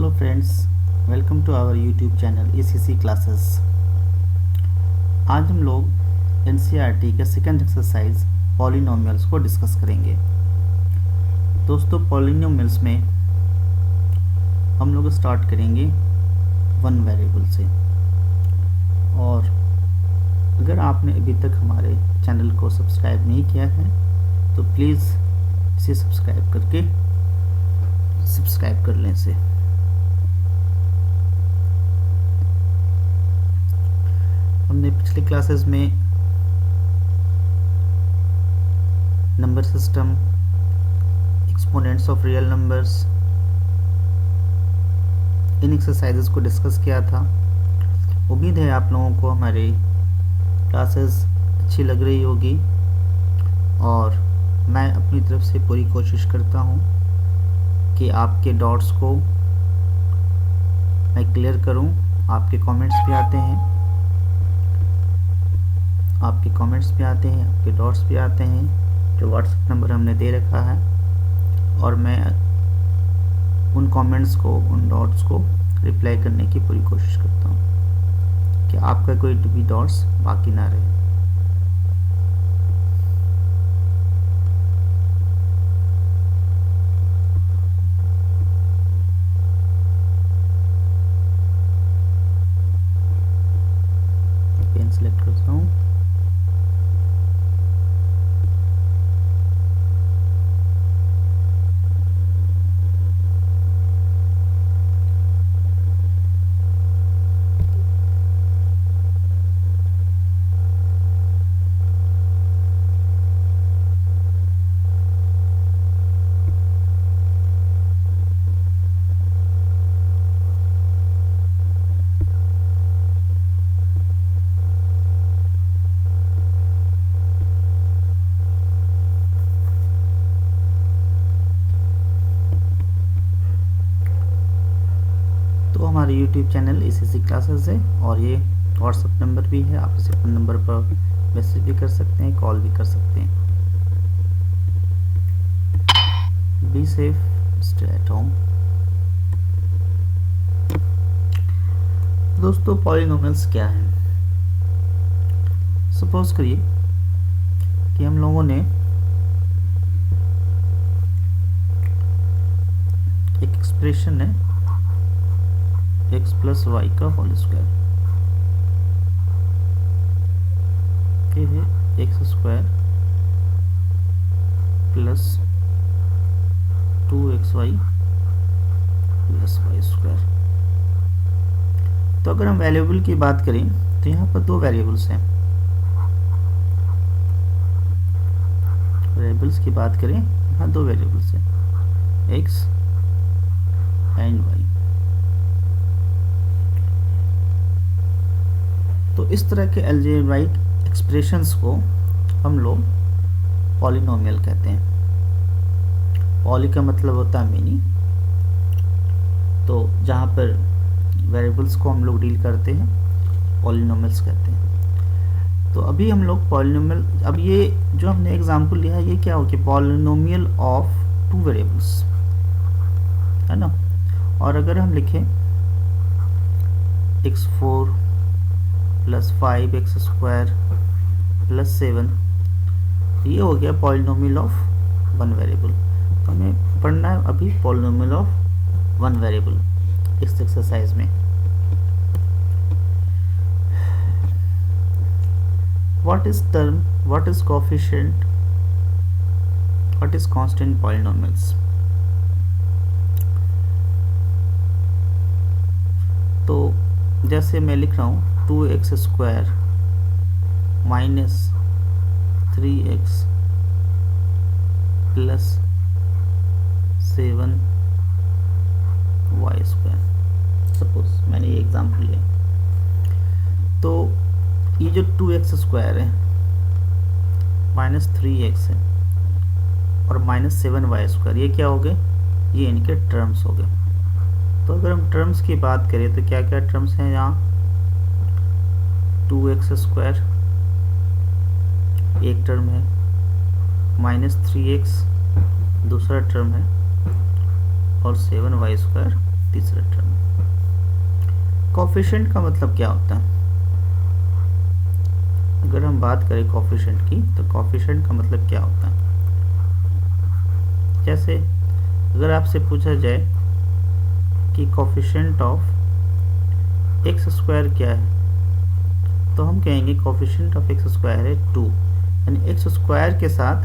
Hello friends, welcome to our YouTube channel ACC classes. आज हम लोग एनसीईआरटी के सेकंड एक्सरसाइज पॉलिनोमियल्स को डिस्कस करेंगे। दोस्तों, पॉलिनोमियल्स में हम लोग स्टार्ट करेंगे वन वेरिएबल से। और अगर आपने अभी तक हमारे चैनल को सब्सक्राइब नहीं किया है तो प्लीज़ इसे सब्सक्राइब कर लें इसे। हमने पिछले क्लासेस में number system, exponents of real numbers, in exercises को डिस्कस किया था। उम्मीद है आप लोगों को हमारी क्लासेस अच्छी लग रही होगी और मैं अपनी तरफ से पूरी कोशिश करता हूँ कि आपके डाउट्स को मैं क्लियर करूँ। आपके कमेंट्स भी आते हैं, आपके डाउट्स भी आते हैं जो व्हाट्सएप नंबर हमने दे रखा है, और मैं उन कमेंट्स को, उन डाउट्स को रिप्लाई करने की पूरी कोशिश करता हूँ कि आपका कोई भी डाउट्स बाकी ना रहे। पेन सेलेक्ट करता हूँ। तो हमारे YouTube चैनल ACC क्लासेस है और ये व्हाट्सएप नंबर भी है। आप इसे फोन नंबर पर मैसेज भी कर सकते हैं, कॉल भी कर सकते हैं। Be safe, stay at home. दोस्तों, पॉलिनोमियल्स क्या है? सपोज करिए कि हम लोगों ने एक एक्सप्रेशन है x प्लस वाई का होल स्क्वायर, ये है x square plus 2xy plus y square. तो अगर हम वेरिएबल की बात करें तो यहाँ पर दो वेरिएबल्स हैं। वेरिएबल्स की बात करें, यहाँ दो वेरिएबल्स हैं, x एंड y। तो इस तरह के अलजेब्राइक एक्सप्रेशंस को हम लोग पॉलिनोमियल कहते हैं। पॉली का मतलब होता है मेनी, तो जहाँ पर वेरिएबल्स को हम लोग डील करते हैं पॉलिनोमियल्स कहते हैं। तो अभी हम लोग पॉलिनोमियल, अब ये जो हमने एग्जांपल लिया है ये क्या हो गया? पॉलिनोमियल ऑफ टू वेरिएबल्स, है ना। और अगर हम लिखें x4 plus 5x square plus 7, ये हो गया पॉलिनोमियल ऑफ वन वेरिएबल। तो हमें पढ़ना है अभी पॉलिनोमियल ऑफ वन वेरिएबल इस एक्सरसाइज में। What is term, what is coefficient, what is constant polynomials? तो जैसे मैं लिख रहा हूँ 2x square minus 3x plus 7y square. Suppose मैंने ये एग्जाम्पल लिया, तो ये जो 2x स्क्वायर है माइनस 3x है और माइनस 7y स्क्वायर, ये क्या हो गए? ये इनके टर्म्स हो गए। तो अगर हम टर्म्स की बात करें तो क्या क्या टर्म्स हैं यहाँ? 2x स्क्वायर एक टर्म है, माइनस 3x दूसरा टर्म है, और 7y स्क्वायर तीसरा टर्म। कोफिशिएंट का मतलब क्या होता है? अगर हम बात करें कोफिशिएंट की, तो कोफिशिएंट का मतलब क्या होता है? जैसे अगर आपसे पूछा जाए कि कोफिशिएंट ऑफ एक्स स्क्वायर क्या है, तो हम कहेंगे कोफिशिएंट ऑफ एक्स स्क्वायर है 2, यानी एक्स स्क्वायर के साथ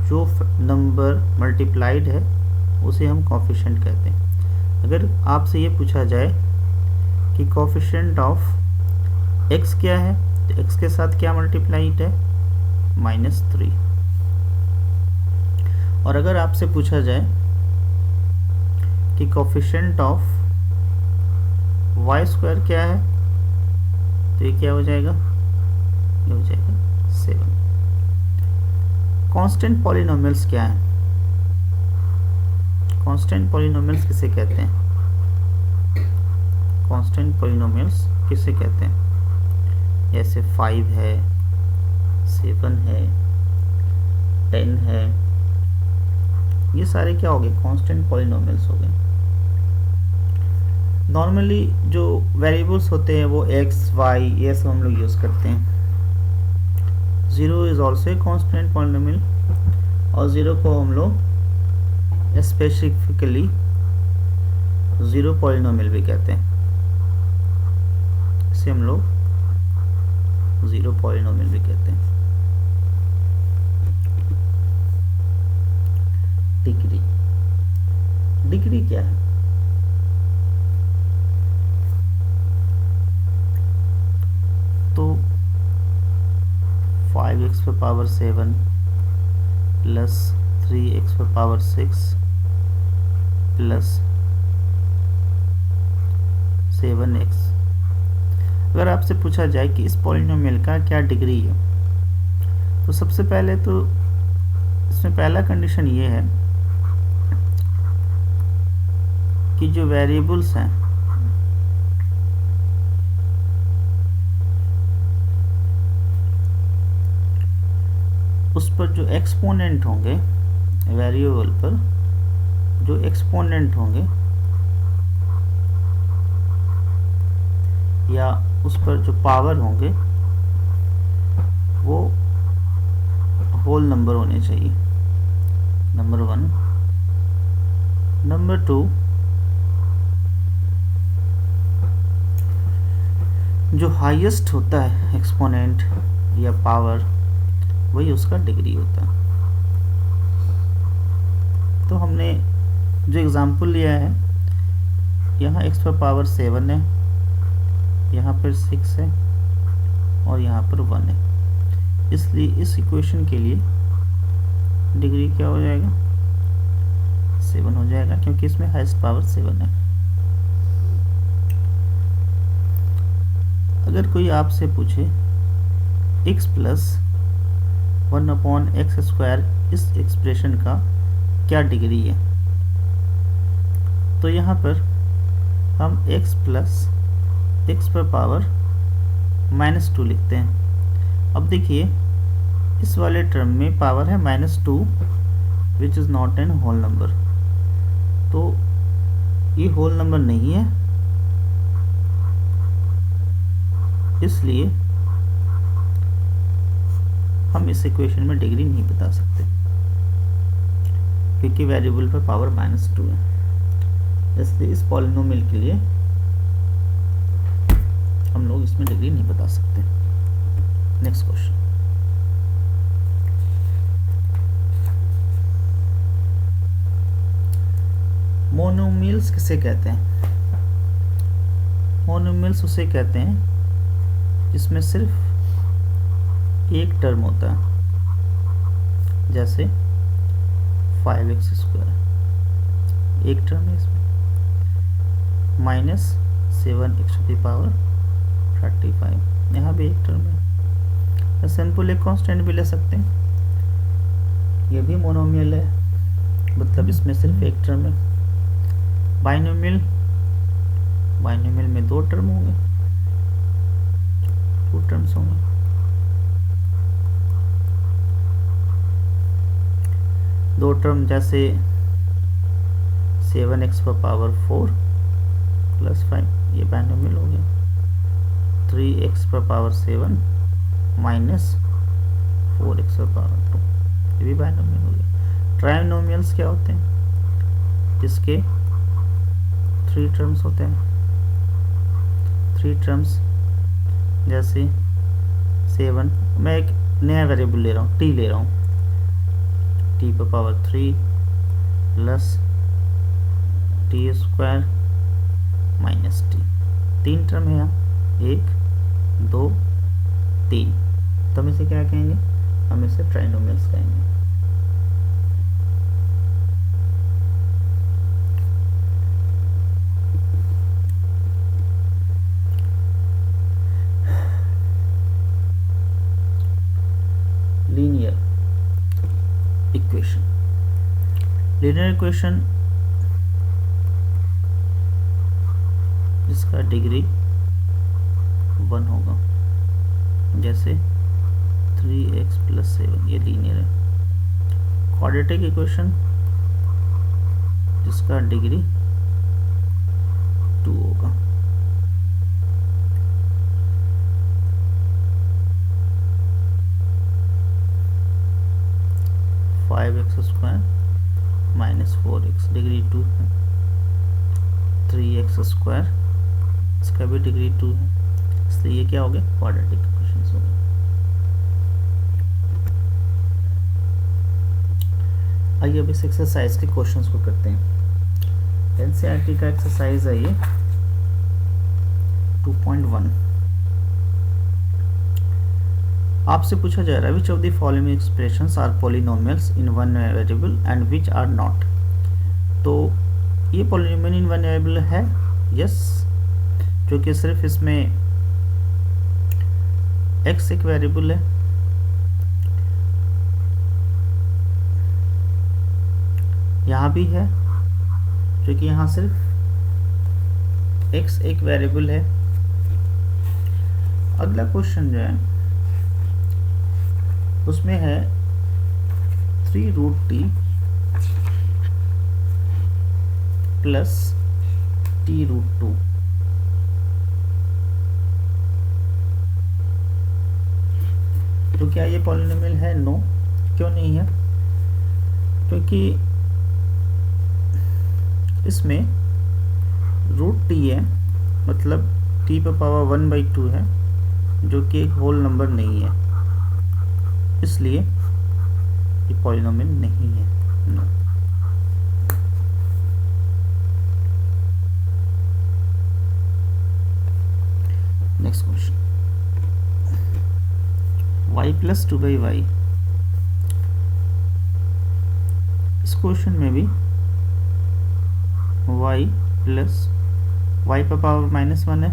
जो नंबर मल्टीप्लाइड है उसे हम कोफिशिएंट कहते हैं। अगर आपसे ये पूछा जाए कि कोफिशिएंट ऑफ एक्स क्या है, तो एक्स के साथ क्या मल्टीप्लाइड है? -3। और अगर आपसे पूछा जाए कि कोफिशिएंट ऑफ वाई स्क्वायर क्या है, तो ये क्या हो जाएगा? ये हो जाएगा 7। कांस्टेंट पॉलिनोमियल्स क्या है? कांस्टेंट पॉलिनोमियल्स किसे कहते हैं? कांस्टेंट पॉलिनोमियल्स किसे कहते हैं? जैसे 5 है, 7 है, 10 है, ये सारे क्या हो गए? कांस्टेंट पॉलिनोमियल्स हो गए। नॉर्मली जो वेरिएबल्स होते हैं वो एक्स, वाई, ये सब हम लोग यूज़ करते हैं। 0 is also a constant polynomial, और 0 को हम लोग स्पेसिफिकली 0 पॉलिनोमियल भी कहते हैं। इसे हम लोग 0 पॉलिनोमियल भी कहते हैं। डिग्री, डिग्री क्या है? तो 5x पर पावर 7 प्लस 3x पर पावर 6 प्लस 7x। अगर आपसे पूछा जाए कि इस पॉलिनोमियल का क्या डिग्री है, तो सबसे पहले तो इसमें पहला कंडीशन ये है कि जो वेरिएबल्स हैं उस पर जो एक्सपोनेंट होंगे, वेरिएबल पर जो एक्सपोनेंट होंगे या उस पर जो पावर होंगे वो होल नंबर होने चाहिए, नंबर 1। नंबर 2, जो हाईएस्ट होता है एक्सपोनेंट या पावर, वही उसका डिग्री होता है। तो हमने जो एग्जांपल लिया है, यहाँ x पर पावर 7 है, यहाँ पर 6 है और यहाँ पर 1 है, इसलिए इस इक्वेशन के लिए डिग्री क्या हो जाएगा? 7 हो जाएगा, क्योंकि इसमें हाईएस्ट पावर 7 है। अगर कोई आपसे पूछे x प्लस 1/x², इस एक्सप्रेशन का क्या डिग्री है, तो यहाँ पर हम x प्लस x पर पावर -2 लिखते हैं। अब देखिए इस वाले टर्म में पावर है -2 which is not an whole number, तो ये होल नंबर नहीं है, इसलिए हम इस इक्वेशन में डिग्री नहीं बता सकते, क्योंकि वेरिएबल पर पावर -2 है। इसलिए इस पॉलिनोमियल के लिए हम लोग इसमें डिग्री नहीं बता सकते। नेक्स्ट क्वेश्चन, मोनोमियल्स किसे कहते हैं? मोनोमियल्स उसे कहते हैं जिसमें सिर्फ एक टर्म होता है, जैसे 5x² एक टर्म है इसमें, -7x⁵, यहाँ भी एक टर्म है। सिंपल एक कांस्टेंट भी ले सकते हैं, ये भी मोनोमियल है, मतलब इसमें सिर्फ एक टर्म है। बाइनोमियल, बाइनोमियल में 2 टर्म होंगे, 2 टर्म्स होंगे। दो टर्म जैसे 7x⁴ प्लस 5, ये बाइनोमियल हो गया। 3x पर पावर 7 माइनस 4x पर पावर 2, ये भी बाइनोमियल हो गया। ट्राइनोमियल्स क्या होते हैं? जिसके 3 टर्म्स होते हैं, 3 टर्म्स, जैसे 7, मैं एक नया वेरिएबल ले रहा हूँ, t ले रहा हूँ, t पर power 3 plus T square minus T. 3 term है यहाँ, 1 2 3, तो हम इसे क्या कहेंगे? हम इसे ट्राइनोमियल्स कहेंगे। लीनियर इक्वेशन, लीनियर इक्वेशन जिसका डिग्री 1 होगा, जैसे 3x प्लस 7, ये लीनियर है। क्वाड्रेटिक इक्वेशन जिसका डिग्री 2 होगा। Five x square minus 4x, degree 2 है। 3x स्क्वायर, इसका भी डिग्री 2 है, इसलिए ये क्या हो गया? क्वाड्रेटिक इक्वेशंस हो गए। आइए अब इस एक्सरसाइज के क्वेश्चंस को करते हैं। एनसीईआरटी का एक्सरसाइज है ये 2.1। आपसे पूछा जा रहा है which of the following expressions are polynomials in one variable and which are not. तो ये पॉलिनोमियल इन वन वेरिएबल है, यस, क्योंकि सिर्फ इसमें x एक वेरिएबल है, यहाँ भी है, क्योंकि यहाँ सिर्फ x एक वेरिएबल है। अगला क्वेश्चन जो है उसमें है 3√t प्लस t√2। तो क्या ये पॉलिनोमियल है? नो। क्यों नहीं है? क्योंकि इसमें √t है, मतलब t पर पावर 1/2 है, जो कि एक होल नंबर नहीं है, इसलिए ये पॉलिनोमियल नहीं है। No. Next question, y plus 2/y। इस क्वेश्चन में भी y प्लस y पर पावर -1 है,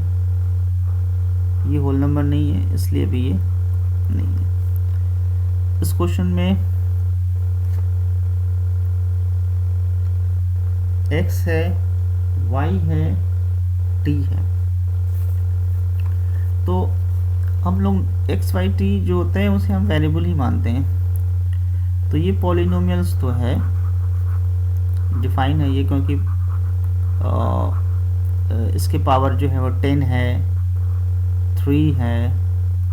ये होल नंबर नहीं है, इसलिए भी ये नहीं है। इस क्वेश्चन में x है, y है, t है, तो हम लोग x y t जो होते हैं उसे हम वेरिएबल ही मानते हैं। तो ये पॉलिनोमियल्स तो है, डिफाइन है ये, क्योंकि इसके पावर जो है वो 10 है, 3 है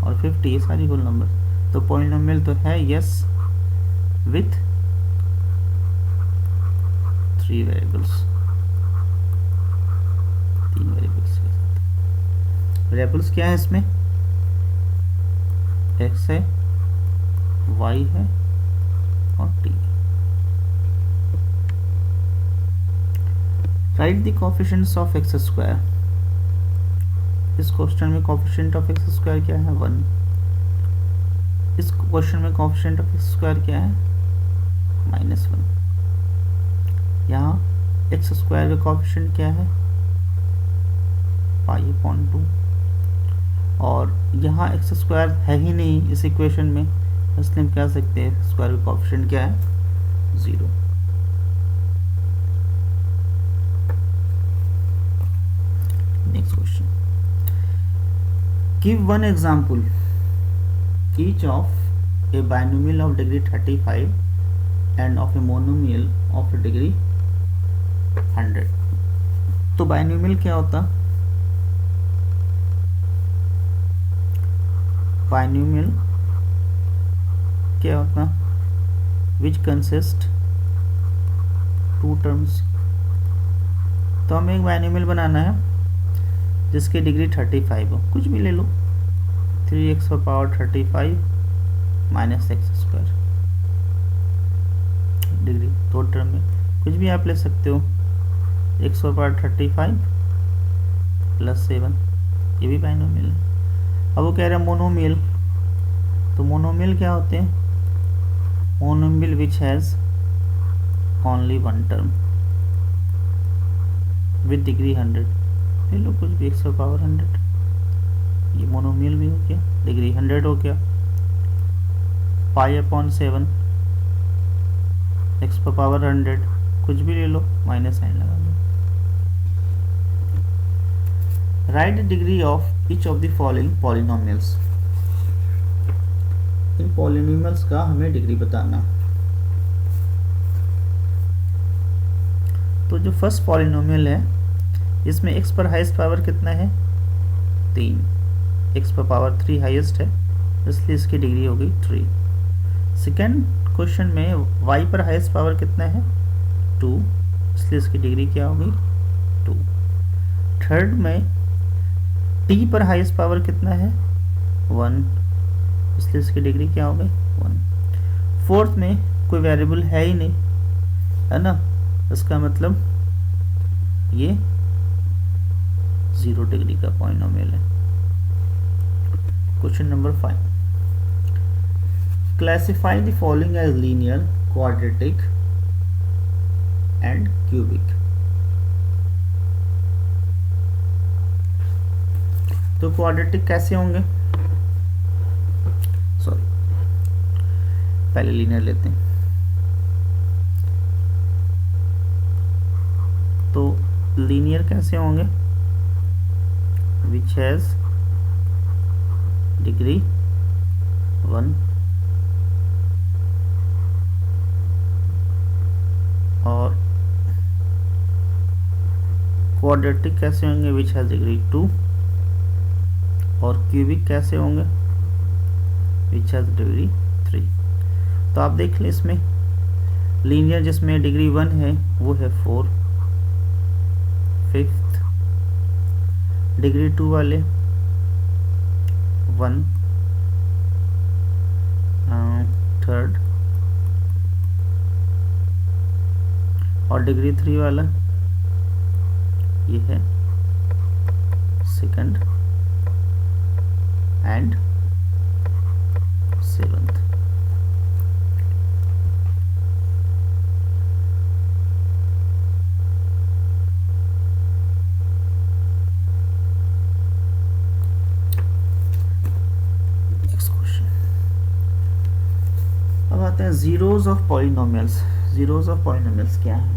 और 50, ये सारी होल नंबर। तो पॉलिनोमियल तो है, यस, विथ 3 वेरिएबल्स, 3 वेरिएबल्स के साथ। वेरिएबल्स क्या है इसमें? x है, y है और t है। Right the coefficients of x square. इस क्वेश्चन में कोएफिशिएंट ऑफ x स्क्वायर क्या है? 1। इस क्वेश्चन में कोएफिशिएंट ऑफ x स्क्वायर क्या है? -1। यहाँ x स्क्वायर का कोएफिशिएंट क्या है? π/2। और यहाँ x स्क्वायर है ही नहीं इस इक्वेशन में, इसलिए हम कह सकते हैं स्क्वायर का कोएफिशिएंट क्या है? 0। Next question, give one example each of a binomial of degree 35 and of a monomial of degree 100। तो बाइनोमियल क्या होता? बाइनोमियल क्या होता? Which consist to terms. तो हमें एक बाइनोमियल बनाना है जिसकी डिग्री 35 हो, कुछ भी ले लो, 3x⁻35 minus x square, degree दो टर्म में कुछ भी आप ले सकते हो, x⁻35 प्लस 7, ये भी बाइनोमियल है। अब वो कह रहे हैं मोनोमियल, तो मोनोमियल क्या होते हैं? Monomial which has only one term with degree 100, ले लो कुछ भी, 100 ये मोनोमियल भी हो गया, डिग्री 100 हो गया। π/7 x⁻100, कुछ भी ले लो, माइनस साइन लगा दो। Right degree of each of the following polynomials. In polynomials का हमें डिग्री बताना। तो जो फर्स्ट पॉलिनोमियल है इसमें x पर हाईएस्ट पावर कितना है? 3, x⁻3 हाईएस्ट है इसलिए इसकी डिग्री हो गई 3। सेकेंड क्वेश्चन में y पर हाईएस्ट पावर कितना है? 2, इसलिए इसकी डिग्री क्या हो गई? 2। थर्ड में t पर हाईएस्ट पावर कितना है? 1, इसलिए इसकी डिग्री क्या हो गई? 1। फोर्थ में कोई वेरिएबल है ही नहीं, है ना, इसका मतलब ये 0 डिग्री का पॉलिनोमियल है। Question number 5, classify the following as linear, quadratic and cubic. तो क्वाड्रेटिक कैसे होंगे? सॉरी, पहले लीनियर लेते हैं। तो लीनियर कैसे होंगे? विच हैज डिग्री 1 और क्वाड्रेटिक कैसे होंगे? विच हैज डिग्री 2 और क्यूबिक कैसे होंगे? Which has degree 3। तो आप देख लें इसमें लीनियर जिसमें डिग्री 1 है वो है 4, फिफ्थ डिग्री 2 वाले 1, थर्ड और डिग्री 3 वाला ये है सेकंड एंड 7th। अब आते हैं zeros of polynomials. Zeros of polynomials क्या है?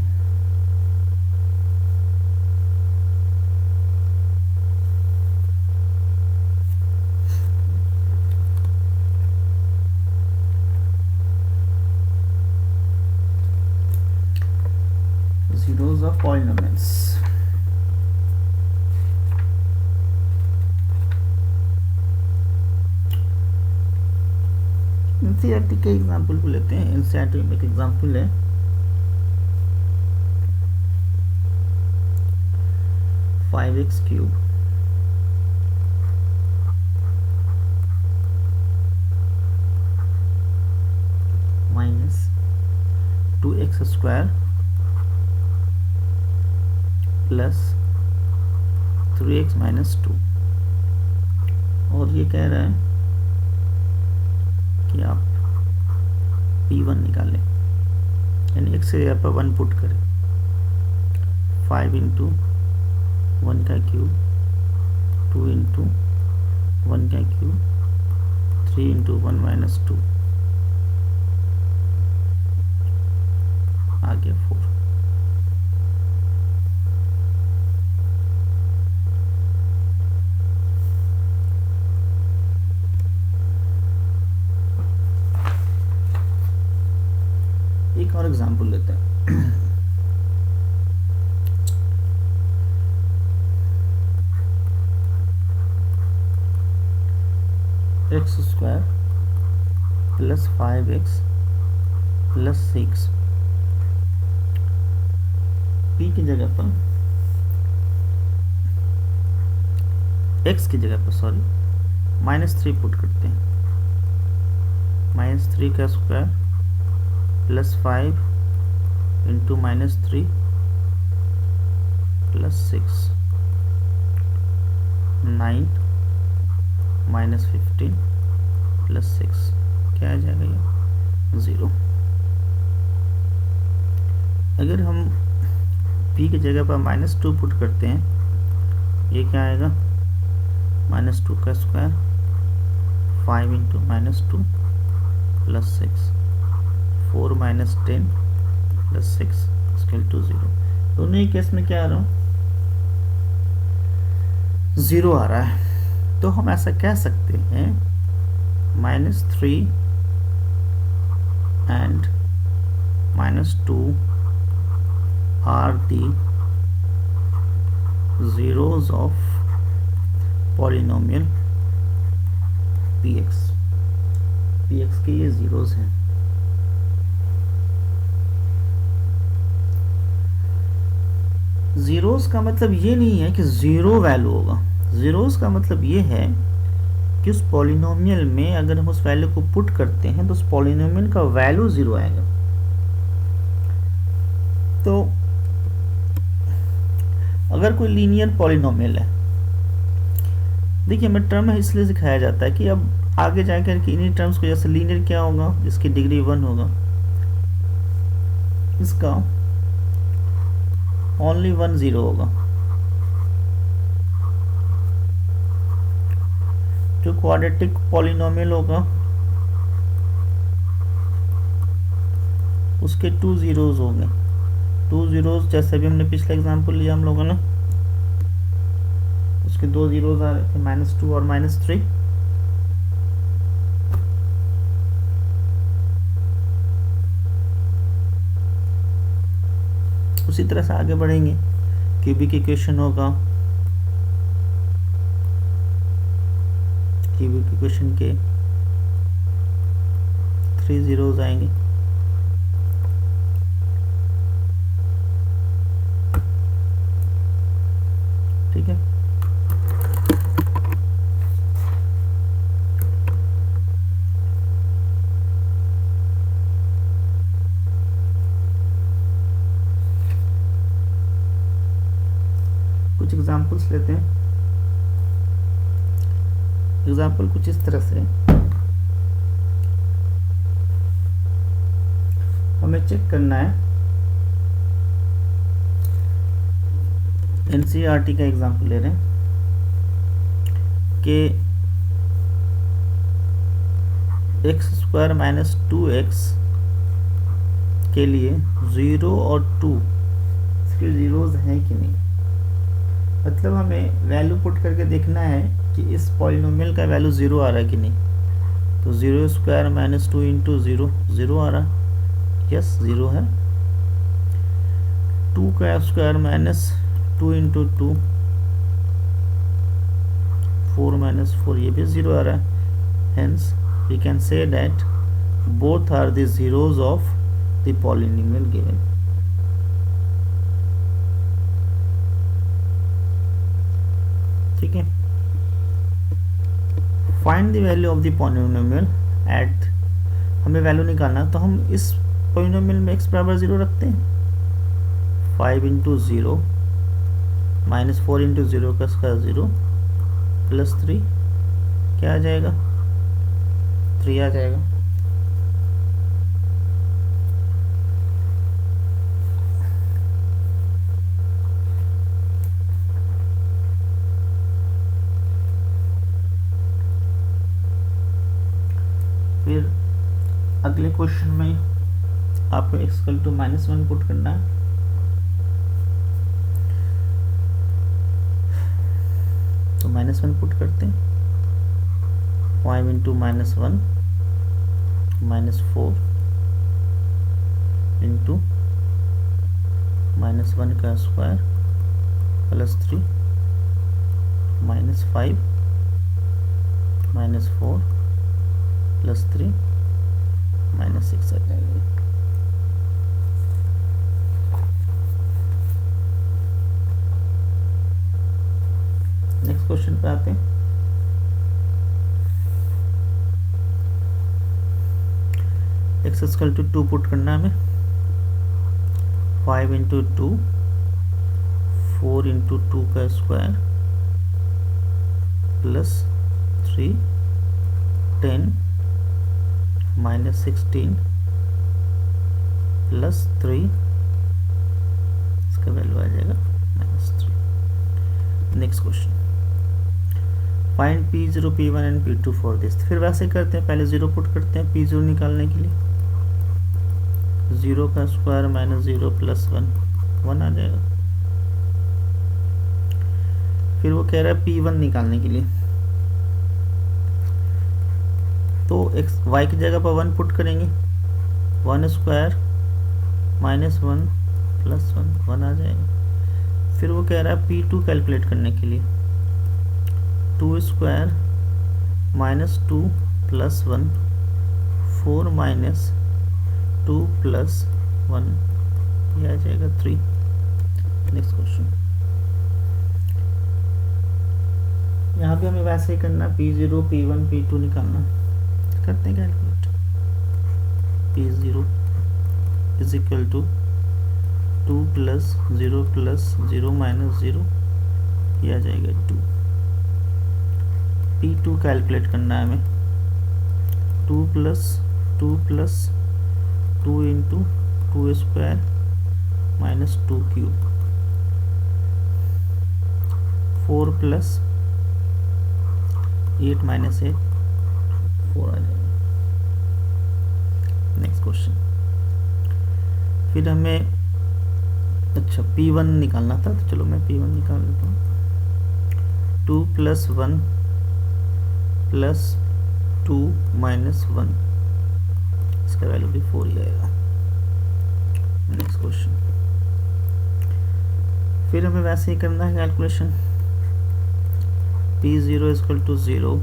जीरोज ऑफ पॉलिनोमियल्स एनसीईआरटी के एग्जाम्पल को लेते हैं। एनसीईआरटी में एक एग्जाम्पल है, five x cube minus 2x square plus 3x minus 2। और ये कह रहा है कि आप P1 निकालें, यानी x से यहाँ पर 1 पुट करें। 5 इंटू 1 का क्यूब, 2 इंटू 1 का क्यूब, 3 इंटू 1 माइनस 2, आ गया 4। एक और एग्जाम्पल लेते हैं। 4x² plus 5x plus 6 p की जगह पर x की जगह पर -3 पुट करते हैं। -3 का square plus 5 into -3 plus 6 9 -15 plus 6 क्या आ जाएगा ये 0। अगर हम p की जगह पर -2 पुट करते हैं, ये क्या आएगा -2 का square 5 into -2 plus 6 4 -10 plus 6 equal to 0। दोनों ही केस में क्या आ रहा हूँ 0 आ रहा है। तो हम ऐसा कह सकते हैं -3 and -2 are the zeros of polynomial px के ये zeros हैं। zeros का मतलब ये नहीं है कि ज़ीरो वैल्यू होगा। zeros का मतलब ये है कि उस पॉलिनोमियल में अगर हम उस वैल्यू को पुट करते हैं तो उस पॉलिनोमियल का वैल्यू 0 आएगा। तो अगर कोई लीनियर पॉलिनोमियल है, देखिए हमें टर्म इसलिए सिखाया जाता है कि अब आगे जाकर के इन्हीं टर्म्स को, जैसे लीनियर क्या होगा जिसकी डिग्री 1 होगा, इसका ओनली 1 0 होगा। जो क्वाड्रेटिक पॉलिनोमियल होगा उसके 2 zeros होंगे। 2 zeros जैसे भी हमने पिछले एग्जांपल लिया हम लोगों ने, उसके 2 zeros आ रहे थे -2 और -3। उसी तरह से आगे बढ़ेंगे, क्यूबिक इक्वेशन होगा, क्यूबिक इक्वेशन के 3 zeros आएंगे। ठीक है, कुछ एग्जांपल्स लेते हैं। एग्जाम्पल कुछ इस तरह से, हमें चेक करना है, एनसीईआरटी का एग्जाम्पल ले रहे हैं कि x² - 2x के लिए 0 और 2 इसके जीरोज हैं कि नहीं। मतलब हमें वैल्यू पुट करके देखना है कि इस पॉलिनोमियल का वैल्यू 0 आ रहा है कि नहीं। तो 0² - 2 इंटू 0 0 आ रहा है, यस 0 है। 2 का स्क्वायर -2 इंटू 2 4 - 4 ये भी 0 आ रहा है। Hence we can say that both are the zeros of the polynomial given. ठीक है, find the value of the polynomial at, हमें वैल्यू निकालना, तो हम इस पॉलिनोमियल में x बराबर 0 रखते हैं। 5 इंटू 0 -4 इंटू 0 का स्क्वायर 0 प्लस 3 क्या आ जाएगा 3 आ जाएगा। फिर अगले क्वेश्चन में आपको x = -1 पुट करना है। तो -1 पुट करते हैं। 5 इंटू -1 -4 इंटू -1 का स्क्वायर प्लस 3 -5 -4 प्लस 3 माइनस 6 आ जाएगा। नेक्स्ट क्वेश्चन पे आते हैं। एक्स इक्वल टू 2 पुट करना है हमें। 5 इंटू 2 4 इंटू 2 का स्क्वायर प्लस 3 10 माइनस 16 प्लस 3, इसका वैल्यू आ जाएगा -3। Next question, find P0 P1 and P2 for this. फिर वैसे करते हैं, पहले 0 पुट करते हैं P0 निकालने के लिए। 0 का स्क्वायर माइनस 0 प्लस 1 आ जाएगा। फिर वो कह रहा है P1 निकालने के लिए, तो x y की जगह पर 1 पुट करेंगे। 1 स्क्वायर माइनस 1 प्लस 1 आ जाएगा। फिर वो कह रहा है P2 कैलकुलेट करने के लिए, 2 square minus 2 plus 1 4 minus 2 plus 1, ये आ जाएगा 3। नेक्स्ट क्वेश्चन, यहाँ भी हमें वैसे ही करना, P0 P1 P2 निकालना। करते हैं calculate. P0 is equal to 2 plus 0 plus 0 minus 0, ये आ जाएगा 2। P2 कैलकुलेट करना है हमें, 2 plus 2 into 2 square minus 2 cube, 4 plus 8 minus 8 4 आ जाएगा। नेक्स्ट क्वेश्चन, फिर हमें अच्छा P1 निकालना था, तो चलो मैं P1 निकाल लेता हूँ। 2 प्लस 1 प्लस 2 माइनस 1, इसका वैल्यू भी 4 ही आएगा। नेक्स्ट क्वेश्चन, फिर हमें वैसे ही करना है calculation. P0 equal to 0,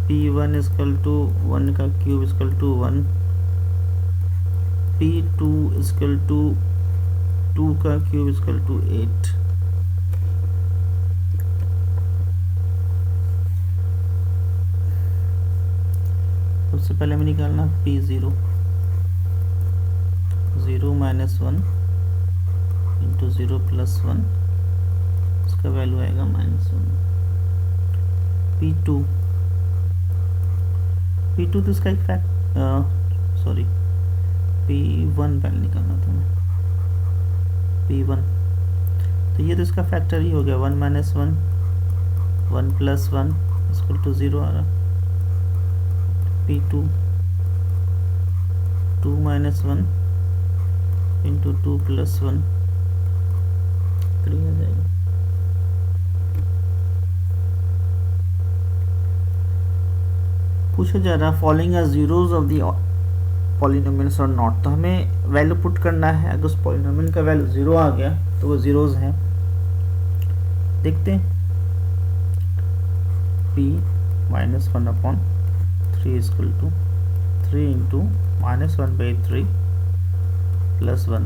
P1 equal to 1 का cube equal to 1, P2 equal to 2 का क्यूब इक्वल टू 8। सबसे पहले हमें निकालना P0, 0 माइनस 1 इंटू 0 प्लस 1, इसका वैल्यू आएगा -1। P2 तो इसका एक फैक्ट सॉरी P1 पहले निकालना था मैं। P1 तो ये तो इसका फैक्टर ही हो गया, 1 माइनस 1 1 प्लस 1 इक्वल टू 0 आ रहा। P2 2 माइनस 1 इंटू 2 प्लस 1 3 आ जाएगा। पूछा जा रहा following are zeros of the polynomials और नॉट, तो हमें वैल्यू पुट करना है। अगर उस पॉलिनोमियल का वैल्यू 0 आ गया तो वो जीरोज हैं। देखते हैं, P minus 1 upon 3 equal to 3 into minus 1/3 plus 1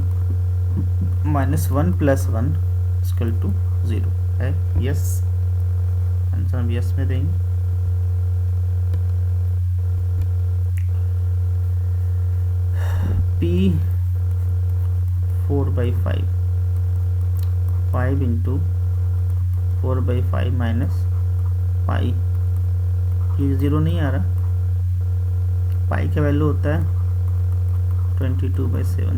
minus 1 plus 1 equal to 0 है। यस, आंसर हम यस में देंगे। P 4/5, 5 इंटू 4/5 माइनस पाई, ये 0 नहीं आ रहा। पाई का वैल्यू होता है 22/7,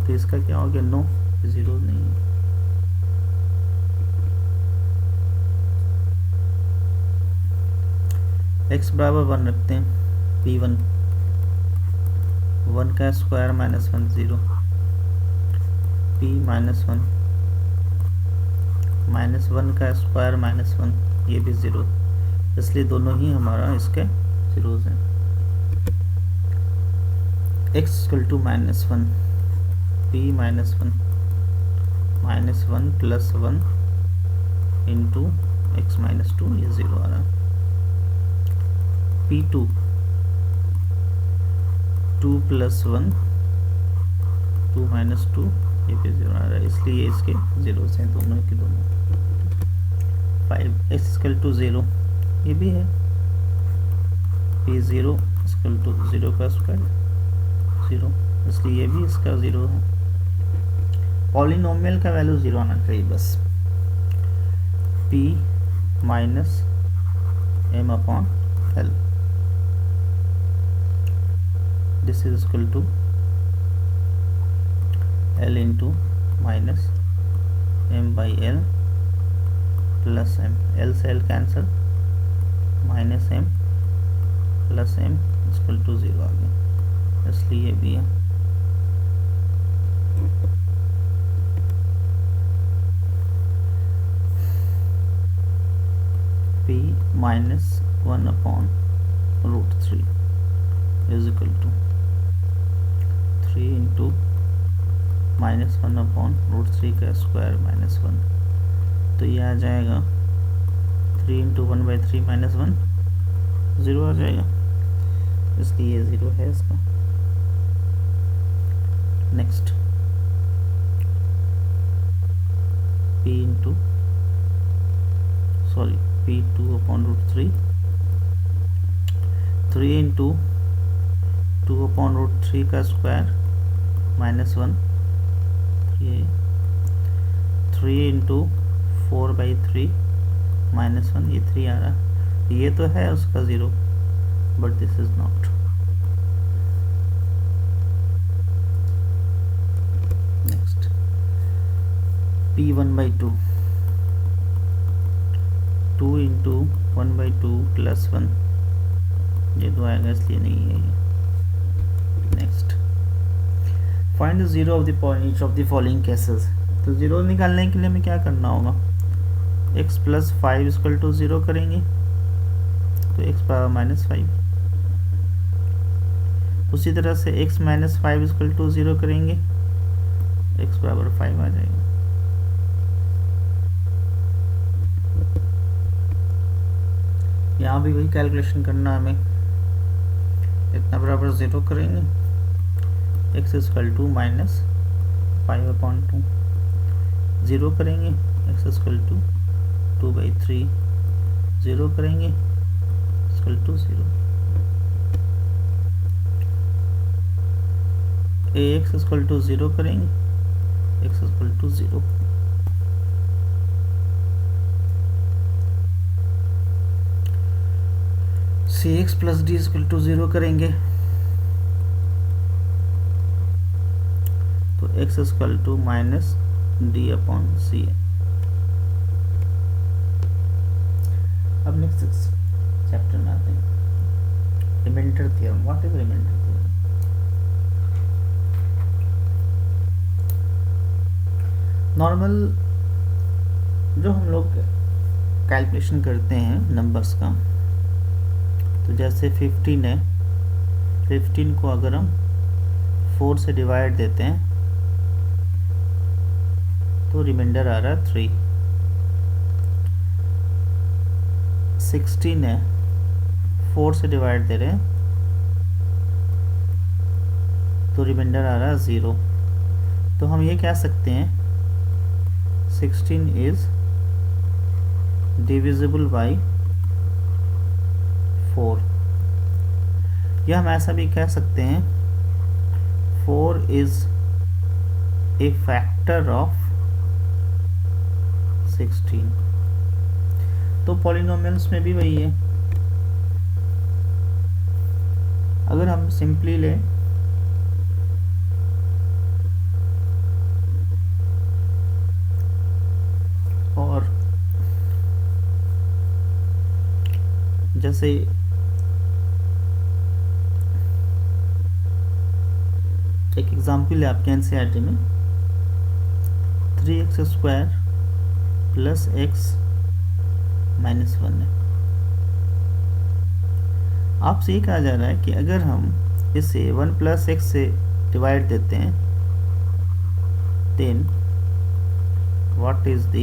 तो इसका क्या हो गया? नो, 0 नहीं है। x बराबर 1 रखते हैं। P1 1 का square minus 1 0, P minus 1 minus 1 का स्क्वायर माइनस 1, ये भी 0, इसलिए दोनों ही हमारा इसके जीरोज हैं। x equal to -1, P -1 -1 plus 1 into x -2, ये 0 आ रहा है। P2 2 + 1 2 - 2 ये भी 0 आ रहा है, इसलिए इसके जीरोस हैं दोनों के दोनों। 5 x = 0 ये भी है, P0 = 0 का स्क्वायर 0, इसलिए ये भी इसका 0 है। पॉलिनोमियल का वैल्यू 0 आना चाहिए बस। P - m/L this is equal to L into -m/L plus m, L से L cancel, -m plus m = 0 आ गया, इसलिए भी है। P - 1/√3 is equal to 3 into -1/√3 का स्क्वायर -1, तो ये आ जाएगा 3 into 1/3 - 1 0 आ जाएगा, इसलिए ये 0 है इसका। नेक्स्ट P2/√3 3 into 2/√3 का स्क्वायर -1, 3 into 4/3 -1, ये 3 आ रहा, ये तो है उसका 0 but this is not. Next P1/2 2 into 1/2 + 1, ये तो आएगा इसलिए नहीं है ये। Next find the 0 of each of the following cases. तो 0 निकालने के लिए हमें क्या करना होगा, x + 5 = 0 करेंगे तो x ⁻−5, उसी तरह से x - 5 = 0 करेंगे x = 5 आ जाएगा। यहाँ भी वही कैलकुलेशन करना हमें, इतना बराबर 0 करेंगे, x = -5/2 0 करेंगे, x = 2/3 0 करेंगे, = 0। ax = 0 करेंगे, x = 0। cx + d = 0 करेंगे तो x = -d/c। अब नेक्स्ट चैप्टर में आते हैं, remainder theorem. What is remainder theorem? Normal जो हम लोग कैलकुलेशन करते हैं नंबर्स का, तो जैसे 15 है, 15 को अगर हम 4 से डिवाइड देते हैं तो रिमाइंडर आ रहा है 3। 16 है, 4 से डिवाइड दे रहे हैं तो रिमाइंडर आ रहा है 0। तो हम ये कह सकते हैं 16 इज डिविजिबल बाई 4, या हम ऐसा भी कह सकते हैं 4 इज ए फैक्टर ऑफ 16। तो पॉलिनोमियल्स में भी वही है, अगर हम सिंपली लें और जैसे एक एग्जाम्पल है आपके एनसीईआरटी में, 3x² + x - 1 है। आपसे ये कहा जा रहा है कि अगर हम इसे 1 + x से डिवाइड देते हैं then what is the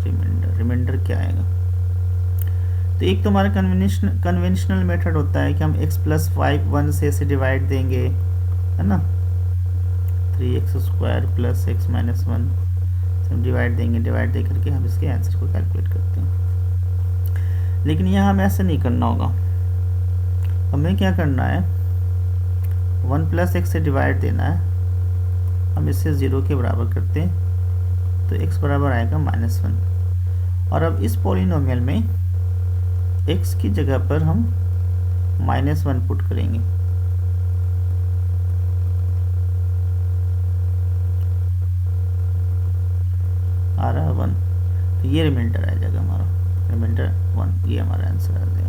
remainder. Remainder क्या आएगा? तो एक तो हमारा कन्वेंशनल मेथड होता है कि हम x प्लस 1 से ऐसे डिवाइड देंगे, है ना, 3x² प्लस x माइनस 1 से हम डिवाइड दे करके हम इसके आंसर को कैलकुलेट करते हैं। लेकिन यहाँ हमें ऐसा नहीं करना होगा, हमें क्या करना है, 1 प्लस x से डिवाइड देना है, हम इसे 0 के बराबर करते हैं तो x बराबर आएगा -1। और अब इस पॉलिनोमियल में x की जगह पर हम -1 पुट करेंगे, आ रहा है 1, तो ये रिमाइंडर आ जाएगा हमारा, रिमाइंडर 1, ये हमारा आंसर आ जाएगा।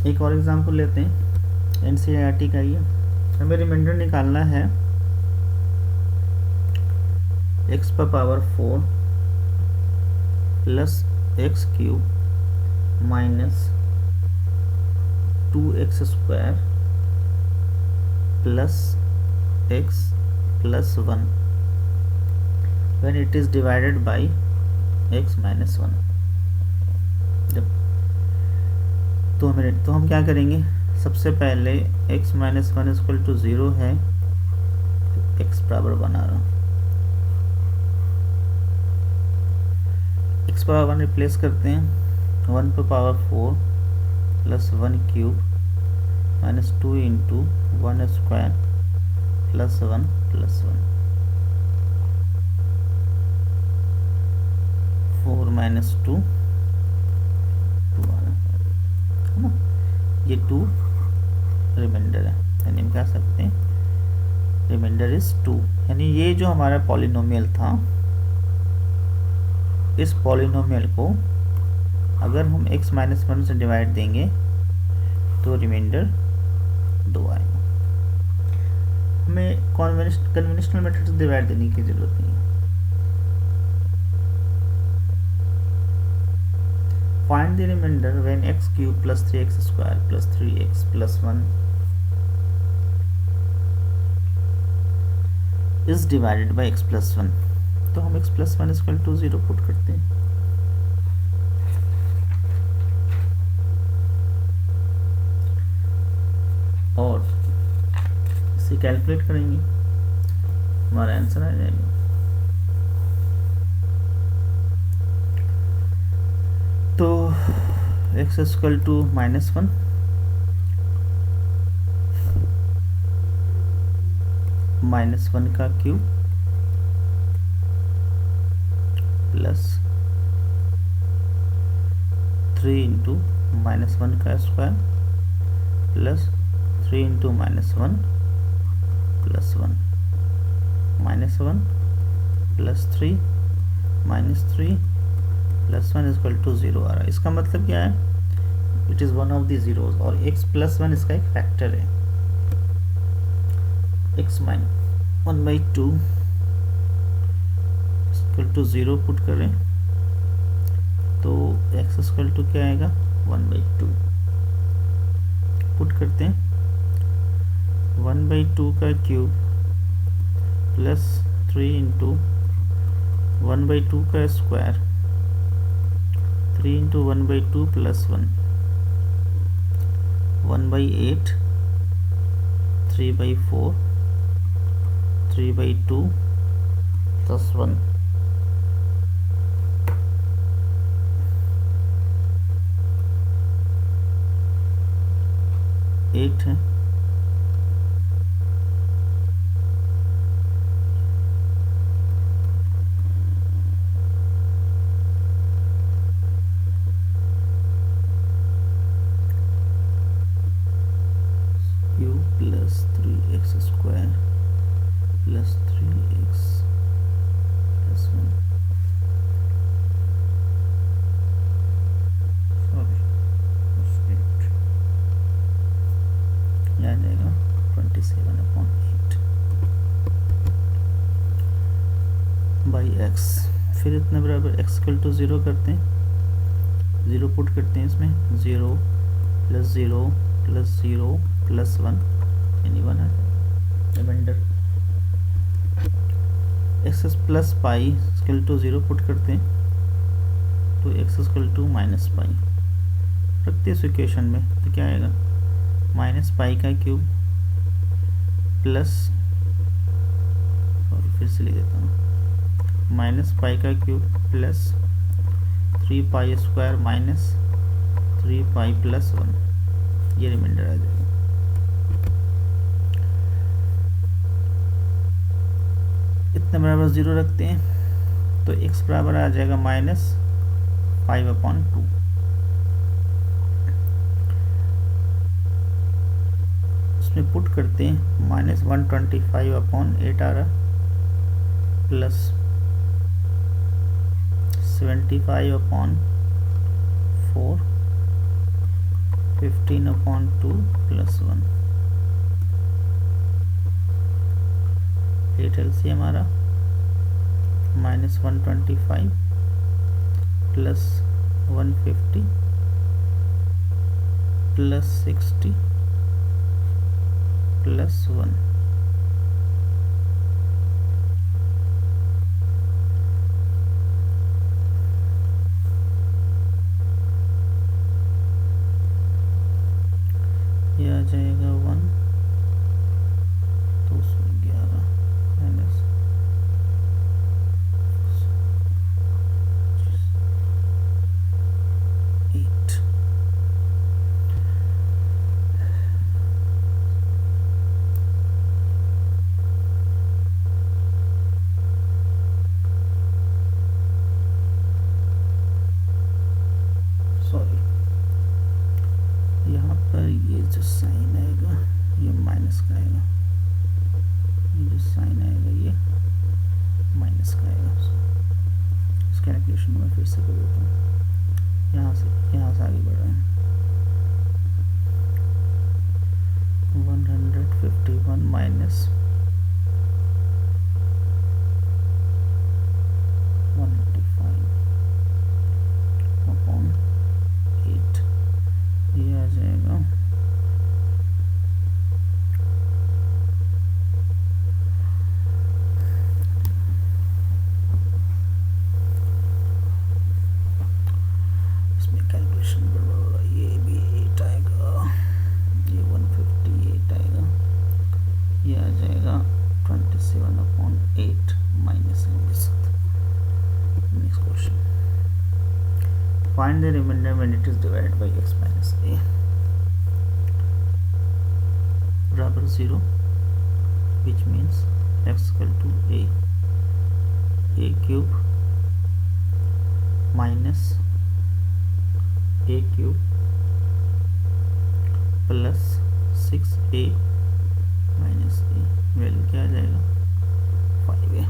एक और एग्जांपल लेते हैं एनसीईआरटी का, ये हमें रिमाइंडर निकालना है x पर power 4 plus x³ minus 2x² plus x plus 1 when it is divided by x minus 1। जब तो हम क्या करेंगे, सबसे पहले x माइनस 1 इक्वल टू 0 है, तो x बराबर 1 आ रहा, x पावर 1 रिप्लेस करते हैं, 1 पर power 4 plus 1³ minus 2 into 1² plus 1 plus 1, 4 minus 2 2 आ रहा है ना, ये 2 रिमाइंडर है, यानी हम कह सकते हैं रिमाइंडर इज 2। यानी ये जो हमारा पॉलिनोमियल था, इस पॉलिनोमियल को अगर हम x माइनस 1 से डिवाइड देंगे तो रिमाइंडर 2 आएगा। हमें कन्वेंशनल मेथड से डिवाइड देने की जरूरत नहीं है। Find the remainder when x³ plus 3x² plus 3x plus 1 is divided by x plus 1। तो हम x plus 1 equal to 0 put करते हैं, और इसे कैलकुलेट करेंगे, हमारा आंसर आ जाएगा। तो x इक्वल टू -1 -1 का क्यूब प्लस 3 इंटू -1 का square plus 3 into -1 plus 1 -1 plus 3 -3 plus 1 equal to 0 आ रहा है। इसका मतलब क्या है, it is one of the zeros, और x प्लस 1 इसका एक फैक्टर है। x minus 1/2 equal to 0 put करें तो x इक्वल टू क्या आएगा, 1/2 पुट करते हैं, 1/2 का क्यूब प्लस 3 इंटू 1/2 का स्क्वायर 3 इंटू 1/2 प्लस 1 1/8 3/4 3/2 प्लस 1 8 है, Q plus 3x² plus 3x plus 1, आ जाएगा 27/8 बाई x। फिर इतने बराबर x इक्वल टू 0 करते हैं, 0 पुट करते हैं इसमें, 0 प्लस 0 प्लस 0 प्लस 1 यानी 1 है remainder. X plus pi equal to 0 put करते हैं तो x equal to minus pi रखते हैं इस इक्वेशन में, तो क्या आएगा माइनस पाई का क्यूब प्लस, सॉरी फिर से लिख देता हूँ, माइनस पाई का cube plus 3 pi square minus 3 pi plus 1, ये रिमाइंडर आ जाएगा। इतने बराबर 0 रखते हैं तो x बराबर आ जाएगा माइनस 5/2। इसमें पुट करते हैं माइनस 125/8 आ रहा प्लस 75/4 15/2 प्लस 1 8 एलसीएम हमारा माइनस 125 प्लस 150 प्लस 60 प्लस 1। ये आ जाएगा 1 211 माइनस 8। सॉरी, यहाँ पर ये जो साइन आएगा ये माइनस का आएगा, ये जो साइन आएगा ये माइनस का आएगा। इस कैलकुलेशन में फिर से कर देता हूँ, यहाँ से आगे बढ़ रहे हैं। 151 माइनस 185/8, ये आ जाएगा इसमें कैलकुलेशन गड़बड़ हो रहा है, ये भी 8 आएगा, ये 158 आएगा, ये आ जाएगा 27/8 minus. Next question, find the remainder when it is divided by x minus a बराबर 0, which means x equal to a cube minus a cube plus 6a minus a, value क्या आ जाएगा 5a।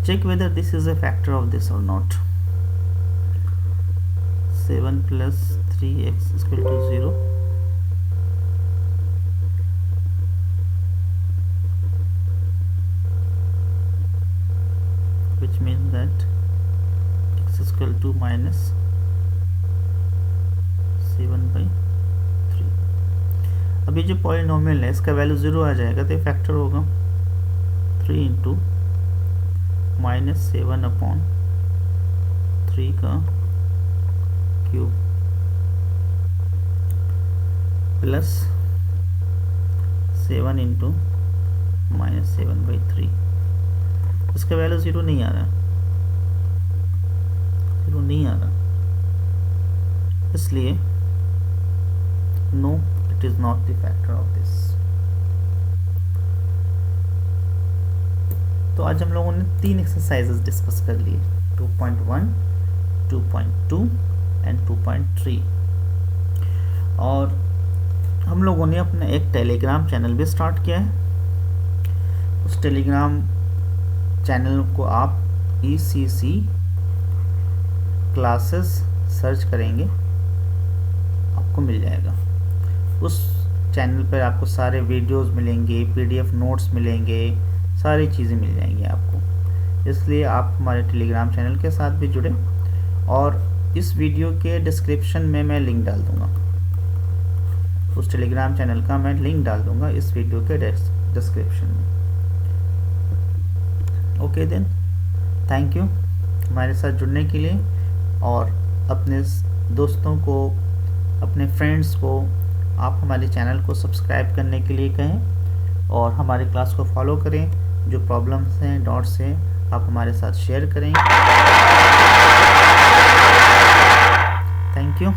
Check whether this is a factor of this or not. 7 plus 3x is equal to 0, which means that x is equal to minus 7/3। अब ये जो polynomial है इसका value 0 आ जाएगा तो ये फैक्टर होगा 3 इंटू माइनस 7/3 का क्यूब प्लस 7 इंटू माइनस 7/3। इसका वैल्यू 0 नहीं आ रहा, 0 नहीं आ रहा, इसलिए no, it is not the factor of this. तो आज हम लोगों ने 3 एक्सरसाइजेस डिस्कस कर लिए, 2.1, 2.2 एंड 2.3। और हम लोगों ने अपना एक टेलीग्राम चैनल भी स्टार्ट किया है। उस टेलीग्राम चैनल को आप ECC क्लासेस सर्च करेंगे, आपको मिल जाएगा। उस चैनल पर आपको सारे वीडियोस मिलेंगे, PDF नोट्स मिलेंगे, सारी चीज़ें मिल जाएंगी आपको। इसलिए आप हमारे टेलीग्राम चैनल के साथ भी जुड़े, और इस वीडियो के डिस्क्रिप्शन में मैं लिंक डाल दूंगा, उस टेलीग्राम चैनल का मैं लिंक डाल दूंगा इस वीडियो के डिस्क्रिप्शन में। ओके देन, थैंक यू हमारे साथ जुड़ने के लिए, और अपने दोस्तों को, अपने फ्रेंड्स को आप हमारे चैनल को सब्सक्राइब करने के लिए कहें और हमारे क्लास को फॉलो करें। जो प्रॉब्लम्स हैं, डाउट्स हैं, आप हमारे साथ शेयर करें। Thank you.